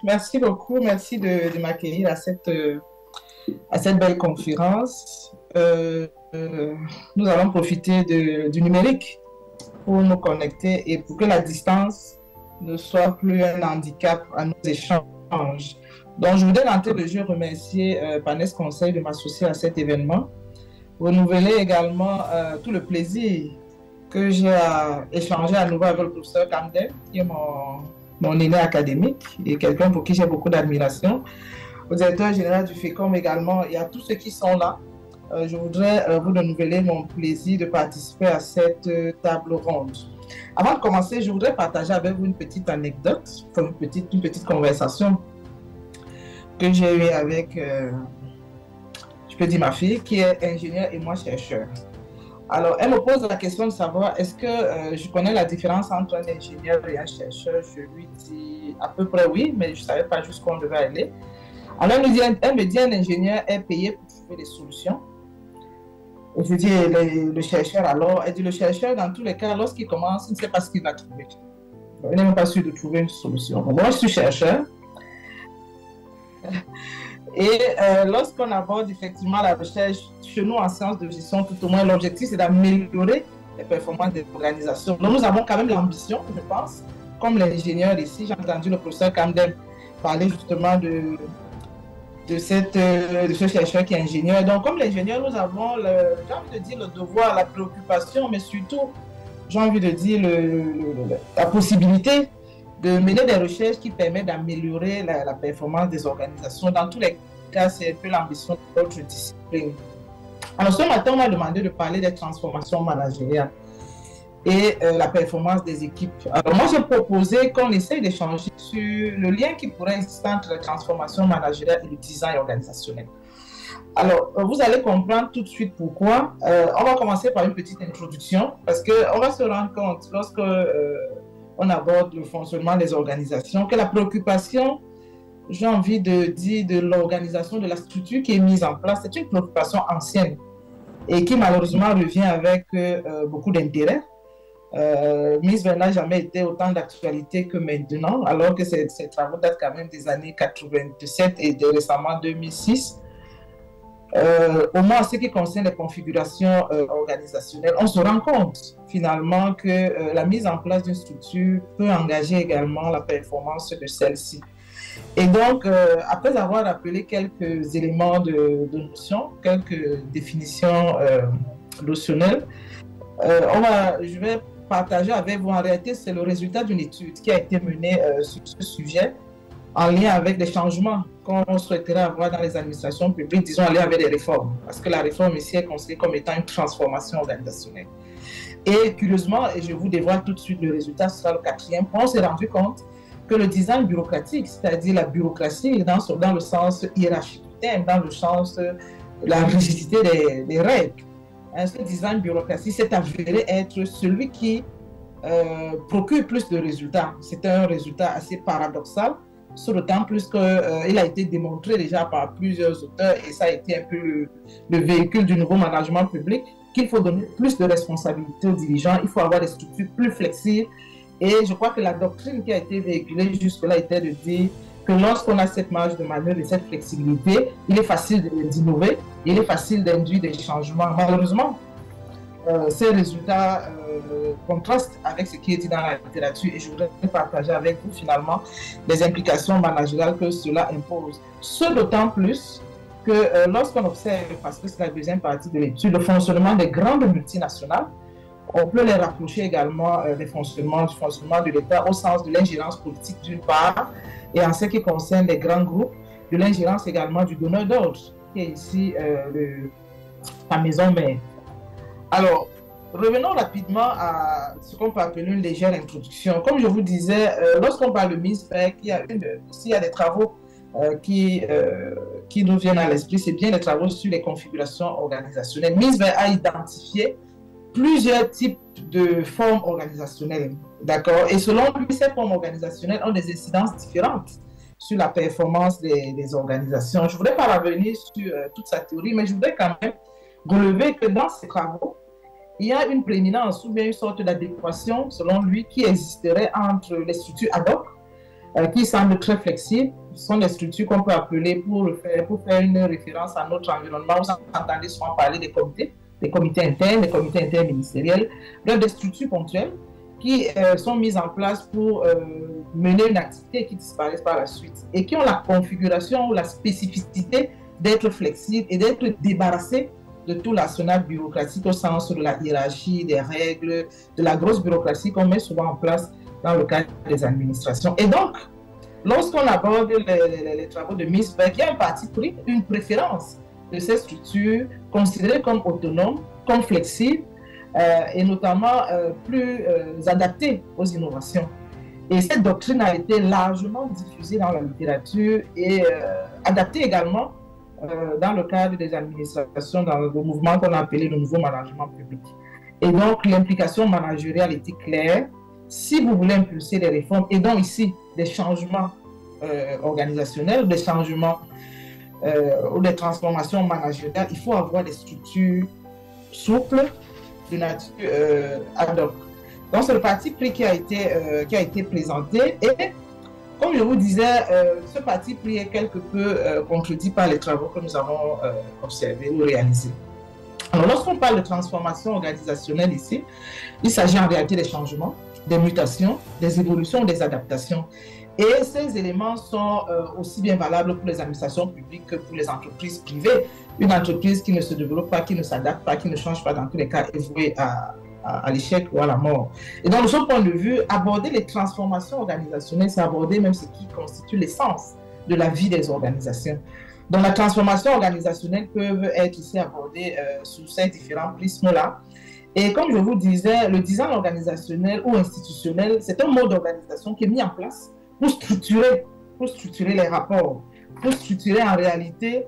merci beaucoup. Merci de m'accueillir à cette belle conférence. Nous allons profiter du numérique pour nous connecter et pour que la distance ne soit plus un handicap à nos échanges. Donc, je voudrais d'entrée de jeu remercier Panes Conseil de m'associer à cet événement. Renouveler également tout le plaisir que j'ai à échanger à nouveau avec le professeur Kamdem, qui est mon aîné académique et quelqu'un pour qui j'ai beaucoup d'admiration. Au directeur général du FECOM également et à tous ceux qui sont là. Je voudrais vous renouveler mon plaisir de participer à cette table ronde. Avant de commencer, je voudrais partager avec vous une petite anecdote, une petite conversation que j'ai eue avec, je peux dire ma fille, qui est ingénieure et moi chercheur. Alors, elle me pose la question de savoir est-ce que je connais la différence entre un ingénieur et un chercheur. Je lui dis à peu près oui, mais je ne savais pas jusqu'où on devait aller. Alors, elle me dit un ingénieur est payé pour trouver des solutions. Et je dis le chercheur alors, elle dit le chercheur dans tous les cas, lorsqu'il commence, il ne sait pas ce qu'il va trouver. Il n'est même pas sûr de trouver une solution. Bon, moi, je suis chercheur. Et lorsqu'on aborde effectivement la recherche chez nous en sciences de gestion, tout au moins l'objectif c'est d'améliorer les performances des organisations. Donc nous avons quand même l'ambition, je pense, comme l'ingénieur ici, j'ai entendu le professeur Kamdem parler justement de ce chercheur qui est ingénieur. Donc comme l'ingénieur, nous avons, j'ai envie de dire, le devoir, la préoccupation, mais surtout, j'ai envie de dire, la possibilité de mener des recherches qui permettent d'améliorer la performance des organisations. Dans tous les cas, c'est un peu l'ambition de notre discipline. Alors ce matin, on m'a demandé de parler des transformations managériales et la performance des équipes. Alors moi, j'ai proposé qu'on essaye d'échanger sur le lien qui pourrait exister entre la transformation managériale et le design organisationnel. Alors, vous allez comprendre tout de suite pourquoi. On va commencer par une petite introduction parce qu'on va se rendre compte lorsque on aborde le fonctionnement des organisations, que la préoccupation, j'ai envie de dire, de l'organisation, de la structure qui est mise en place, c'est une préoccupation ancienne et qui malheureusement revient avec beaucoup d'intérêt. MISV n'a jamais été autant d'actualité que maintenant, alors que ces travaux datent quand même des années 87 et de récemment 2006. Au moins en ce qui concerne les configurations organisationnelles, on se rend compte finalement que la mise en place d'une structure peut engager également la performance de celle-ci. Et donc, après avoir rappelé quelques éléments de notion, quelques définitions notionnelles, je vais partager avec vous, en réalité, c'est le résultat d'une étude qui a été menée sur ce sujet en lien avec des changements qu'on souhaiterait avoir dans les administrations publiques, disons en lien avec des réformes, parce que la réforme ici est considérée comme étant une transformation organisationnelle. Et curieusement, et je vous dévoile tout de suite le résultat, ce sera le quatrième point, on s'est rendu compte que le design bureaucratique, c'est-à-dire la bureaucratie dans le sens hiérarchique du terme, dans le sens de la rigidité des règles, ce design bureaucratique s'est avéré être celui qui procure plus de résultats. C'est un résultat assez paradoxal, d'autant plus qu'il a été démontré déjà par plusieurs auteurs et ça a été un peu le véhicule du nouveau management public, qu'il faut donner plus de responsabilités aux dirigeants, il faut avoir des structures plus flexibles et je crois que la doctrine qui a été véhiculée jusque-là était de dire que lorsqu'on a cette marge de manœuvre et cette flexibilité, il est facile d'innover, il est facile d'induire des changements. Malheureusement, ces résultats contrastent avec ce qui est dit dans la littérature et je voudrais partager avec vous finalement les implications managériales que cela impose. Ce d'autant plus que lorsqu'on observe, parce que c'est la deuxième partie de l'étude, le fonctionnement des grandes multinationales, on peut les rapprocher également du fonctionnement de l'État au sens de l'ingérence politique d'une part et en ce qui concerne les grands groupes, de l'ingérence également du donneur d'ordre, qui est ici la maison mère. Alors, revenons rapidement à ce qu'on peut appeler une légère introduction. Comme je vous disais, lorsqu'on parle de MISPEC, s'il y a des travaux qui nous viennent à l'esprit, c'est bien les travaux sur les configurations organisationnelles. MISPEC a identifié plusieurs types de formes organisationnelles, d'accord? Et selon lui, ces formes organisationnelles ont des incidences différentes sur la performance des organisations. Je ne voudrais pas revenir sur toute sa théorie, mais je voudrais quand même relever que dans ces travaux, il y a une prééminence ou bien une sorte d'adéquation, selon lui, qui existerait entre les structures ad hoc qui semblent très flexibles. Ce sont des structures qu'on peut appeler, pour faire une référence à notre environnement, vous entendez souvent parler des comités internes, des comités interministériels, bref, des structures ponctuelles qui sont mises en place pour mener une activité et qui disparaissent par la suite et qui ont la configuration ou la spécificité d'être flexibles et d'être débarrassés de tout l'arsenal bureaucratique au sens de la hiérarchie, des règles, de la grosse bureaucratie qu'on met souvent en place dans le cadre des administrations. Et donc, lorsqu'on aborde les travaux de Ms. Beck, il y a un parti pris, une préférence de ces structures considérées comme autonomes, comme flexibles et notamment plus adaptées aux innovations. Et cette doctrine a été largement diffusée dans la littérature et adaptée également dans le cadre des administrations, dans le mouvement qu'on a appelé le nouveau management public. Et donc, l'implication managériale était claire. Si vous voulez impulser des réformes, et donc ici, des changements organisationnels, des changements ou des transformations managériales, il faut avoir des structures souples de nature ad hoc. Donc, c'est le parti pris qui a été présenté et, comme je vous disais, ce parti pris est quelque peu contredit par les travaux que nous avons observés ou réalisés. Alors, lorsqu'on parle de transformation organisationnelle ici, il s'agit en réalité des changements, des mutations, des évolutions, des adaptations. Et ces éléments sont aussi bien valables pour les administrations publiques que pour les entreprises privées. Une entreprise qui ne se développe pas, qui ne s'adapte pas, qui ne change pas, dans tous les cas, est vouée à l'échec ou à la mort. Et donc, de ce point de vue, aborder les transformations organisationnelles, c'est aborder même ce qui constitue l'essence de la vie des organisations. Donc, la transformation organisationnelle peut être ici abordée sous ces différents prismes-là. Et comme je vous disais, le design organisationnel ou institutionnel, c'est un mode d'organisation qui est mis en place pour structurer les rapports, pour structurer en réalité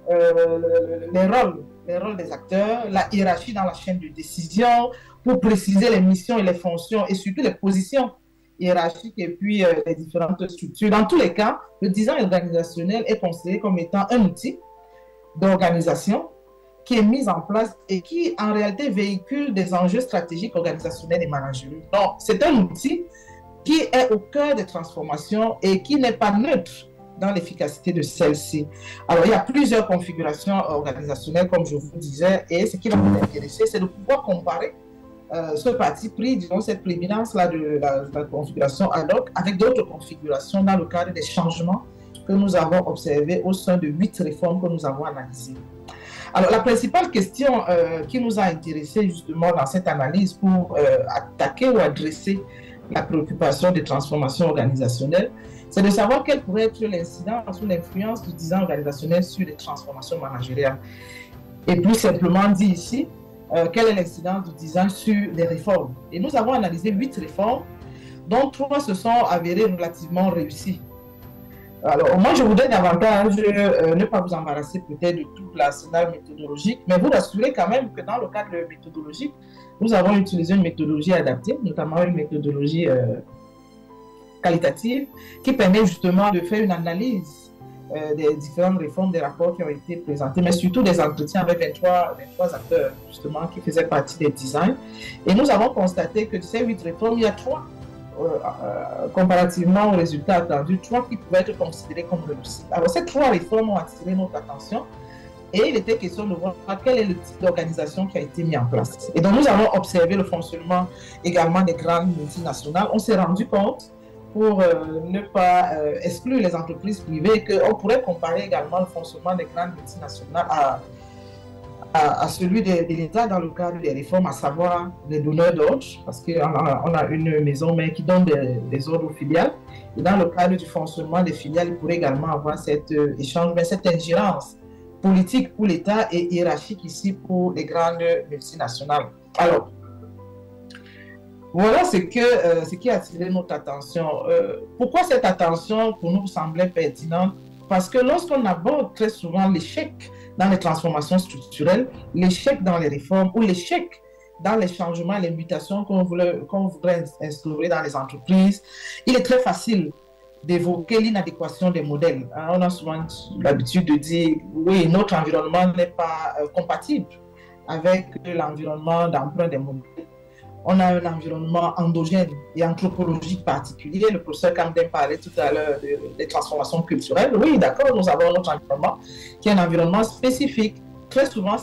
les rôles des acteurs, la hiérarchie dans la chaîne de décision, pour préciser les missions et les fonctions et surtout les positions hiérarchiques et puis les différentes structures. Dans tous les cas, le design organisationnel est considéré comme étant un outil d'organisation qui est mis en place et qui en réalité véhicule des enjeux stratégiques organisationnels et managériaux. Donc, c'est un outil qui est au cœur des transformations et qui n'est pas neutre dans l'efficacité de celle-ci. Alors, il y a plusieurs configurations organisationnelles, comme je vous disais, et ce qui va nous intéresser, c'est de pouvoir comparer ce parti pris, disons, cette prééminence-là de la configuration ad hoc avec d'autres configurations dans le cadre des changements que nous avons observés au sein de 8 réformes que nous avons analysées. Alors, la principale question qui nous a intéressés justement dans cette analyse pour attaquer ou adresser la préoccupation des transformations organisationnelles, c'est de savoir quelle pourrait être l'incidence ou l'influence du design organisationnel sur les transformations managériales. Et plus simplement dit ici, quelle est l'incidence du design sur les réformes. Et nous avons analysé 8 réformes, dont 3 se sont avérées relativement réussies. Alors, moi, je voudrais davantage ne pas vous embarrasser peut-être de tout l'arsenal méthodologique, mais vous rassurer quand même que dans le cadre méthodologique, nous avons utilisé une méthodologie adaptée, notamment une méthodologie qualitative, qui permet justement de faire une analyse des différentes réformes, des rapports qui ont été présentés, mais surtout des entretiens avec 23 acteurs, justement, qui faisaient partie des designs. Et nous avons constaté que de ces 8 réformes, il y a 3, comparativement aux résultats attendus, 3 qui pouvaient être considérés comme réussis. Alors, ces 3 réformes ont attiré notre attention et il était question de voir quel est le type d'organisation qui a été mis en place. Et donc, nous avons observé le fonctionnement également des grandes multinationales. On s'est rendu compte, pour ne pas exclure les entreprises privées, qu'on pourrait comparer également le fonctionnement des grandes multinationales à celui de l'État dans le cadre des réformes, à savoir les donneurs d'ordre, parce qu'on a une maison mère qui donne des ordres aux filiales. Et dans le cadre du fonctionnement des filiales, il pourrait également avoir cet échange, mais cette ingérence politique pour l'État et hiérarchique ici pour les grandes multinationales. Alors, voilà ce qui a attiré notre attention. Pourquoi cette attention pour nous semblait pertinente? Parce que lorsqu'on aborde très souvent l'échec dans les transformations structurelles, l'échec dans les réformes ou l'échec dans les changements, les mutations qu'on voudrait instaurer dans les entreprises, il est très facile d'évoquer l'inadéquation des modèles. On a souvent l'habitude de dire oui, notre environnement n'est pas compatible avec l'environnement d'emprunt des modèles. on a un environnement endogène et anthropologique particulier. Le professeur Camden parlait tout à l'heure des transformations culturelles. Oui, d'accord, nous avons notre environnement qui est un environnement spécifique. Très souvent,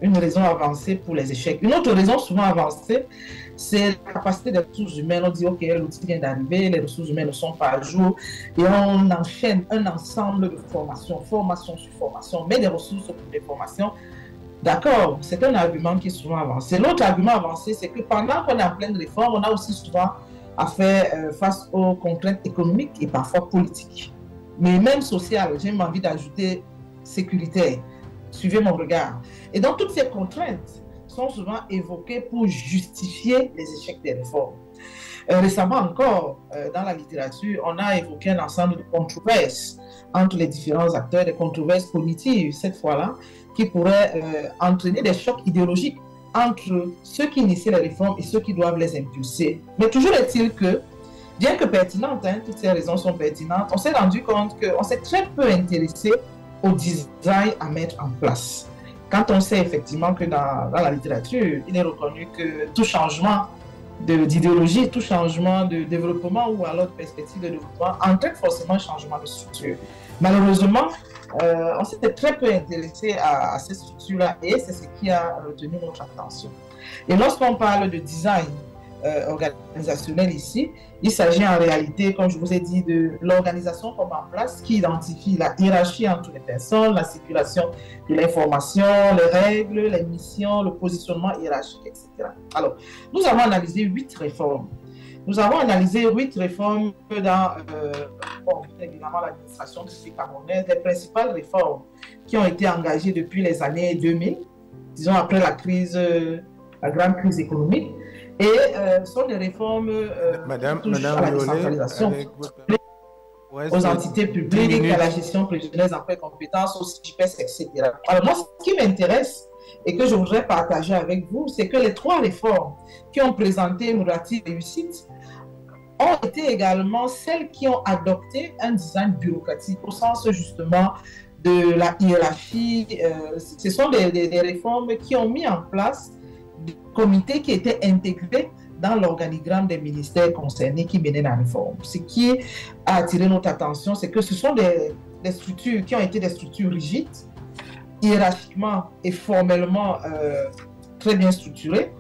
une raison avancée pour les échecs. Une autre raison souvent avancée, c'est la capacité des ressources humaines. On dit, OK, l'outil vient d'arriver, les ressources humaines ne sont pas à jour, et on enchaîne un ensemble de formations, formation sur formation, mais des ressources pour des formations. D'accord, c'est un argument qui est souvent avancé. L'autre argument avancé, c'est que pendant qu'on est en pleine réforme, on a aussi souvent à faire face aux contraintes économiques et parfois politiques, mais même sociales. J'ai même envie d'ajouter sécuritaire. Suivez mon regard. Et donc, toutes ces contraintes sont souvent évoquées pour justifier les échecs des réformes. Récemment encore, dans la littérature, on a évoqué un ensemble de controverses entre les différents acteurs, des controverses cognitives, cette fois-là, qui pourraient entraîner des chocs idéologiques entre ceux qui initient les réformes et ceux qui doivent les impulser. Mais toujours est-il que, bien que pertinentes, toutes ces raisons sont pertinentes, on s'est rendu compte qu'on s'est très peu intéressé au design à mettre en place. Quand on sait effectivement que dans la littérature, il est reconnu que tout changement d'idéologie, tout changement de développement ou alors de perspective de développement entraîne forcément un changement de structure. Malheureusement, on s'était très peu intéressé à ces structures-là et c'est ce qui a retenu notre attention. Et lorsqu'on parle de design organisationnel ici, il s'agit en réalité, comme je vous ai dit, de l'organisation comme en place qui identifie la hiérarchie entre les personnes, la circulation de l'information, les règles, les missions, le positionnement hiérarchique, etc. Alors, nous avons analysé 8 réformes. Nous avons analysé 8 réformes dans, évidemment, l'administration publique camerounaise, les principales réformes qui ont été engagées depuis les années 2000, disons après la grande crise économique. Et sont des réformes qui touchent à la décentralisation, aux entités publiques, à la gestion prévisionnelle d'emploi et compétences, aux CIPES, etc. Alors moi, ce qui m'intéresse et que je voudrais partager avec vous, c'est que les 3 réformes qui ont présenté une relative réussite ont été également celles qui ont adopté un design bureaucratique au sens justement de la hiérarchie. Ce sont des réformes qui ont mis en place des comités qui étaient intégrés dans l'organigramme des ministères concernés qui menaient la réforme. Ce qui a attiré notre attention, c'est que ce sont des structures qui ont été des structures rigides, hiérarchiquement et formellement très bien structurées,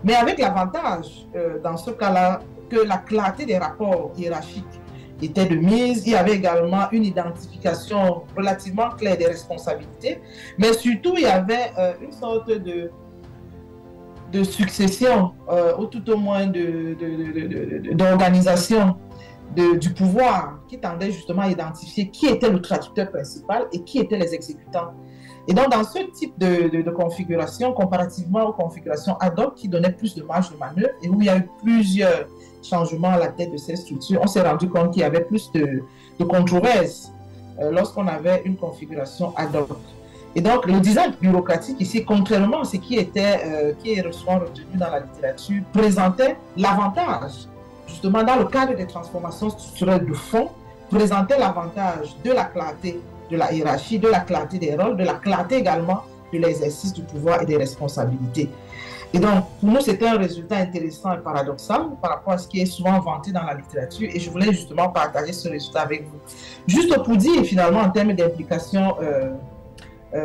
mais avec l'avantage, dans ce cas-là, que la clarté des rapports hiérarchiques était de mise. Il y avait également une identification relativement claire des responsabilités, mais surtout, il y avait une sorte de succession, ou tout au moins d'organisation du pouvoir qui tendait justement à identifier qui était le traducteur principal et qui étaient les exécutants. Et donc, dans ce type de configuration, comparativement aux configurations ad hoc qui donnaient plus de marge de manœuvre et où il y a eu plusieurs changements à la tête de ces structures, on s'est rendu compte qu'il y avait plus de controverses lorsqu'on avait une configuration ad hoc. Et donc, le design bureaucratique ici, contrairement à ce qui est souvent retenu dans la littérature, présentait l'avantage, justement dans le cadre des transformations structurelles de fond, présentait l'avantage de la clarté de la hiérarchie, de la clarté des rôles, de la clarté également de l'exercice du pouvoir et des responsabilités. Et donc, pour nous, c'était un résultat intéressant et paradoxal par rapport à ce qui est souvent vanté dans la littérature, et je voulais justement partager ce résultat avec vous. Juste pour dire, finalement, en termes d'implication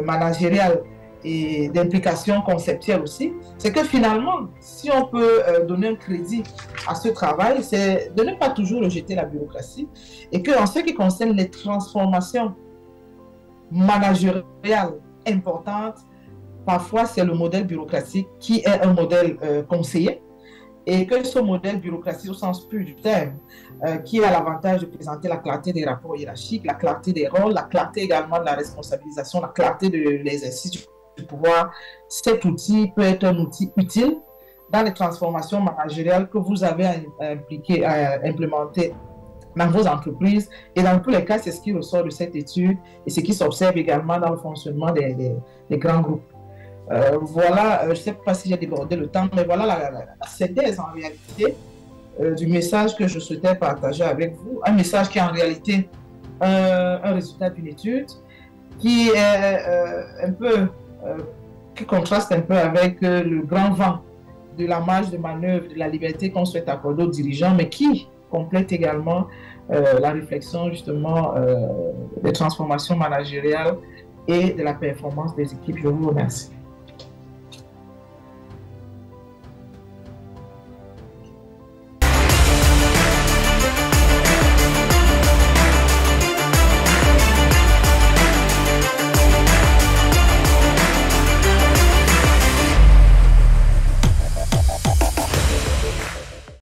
managériale et d'implication conceptuelle aussi, c'est que finalement, si on peut donner un crédit à ce travail, c'est de ne pas toujours rejeter la bureaucratie, et qu'en ce qui concerne les transformations managériales importantes, parfois c'est le modèle bureaucratique qui est un modèle conseillé, et que ce modèle bureaucratique au sens pur du terme, qui a l'avantage de présenter la clarté des rapports hiérarchiques, la clarté des rôles, la clarté également de la responsabilisation, la clarté de l'exercice du pouvoir, cet outil peut être un outil utile dans les transformations managériales que vous avez à implémenter dans vos entreprises. Et dans tous les cas, c'est ce qui ressort de cette étude et ce qui s'observe également dans le fonctionnement des grands groupes. Voilà, je ne sais pas si j'ai débordé le temps, mais voilà la synthèse en réalité du message que je souhaitais partager avec vous. Un message qui est en réalité un résultat d'une étude qui est un peu qui contraste un peu avec le grand vent de la marge de manœuvre, de la liberté qu'on souhaite accorder aux dirigeants, mais qui complète également la réflexion justement des transformations managériales et de la performance des équipes. Je vous remercie.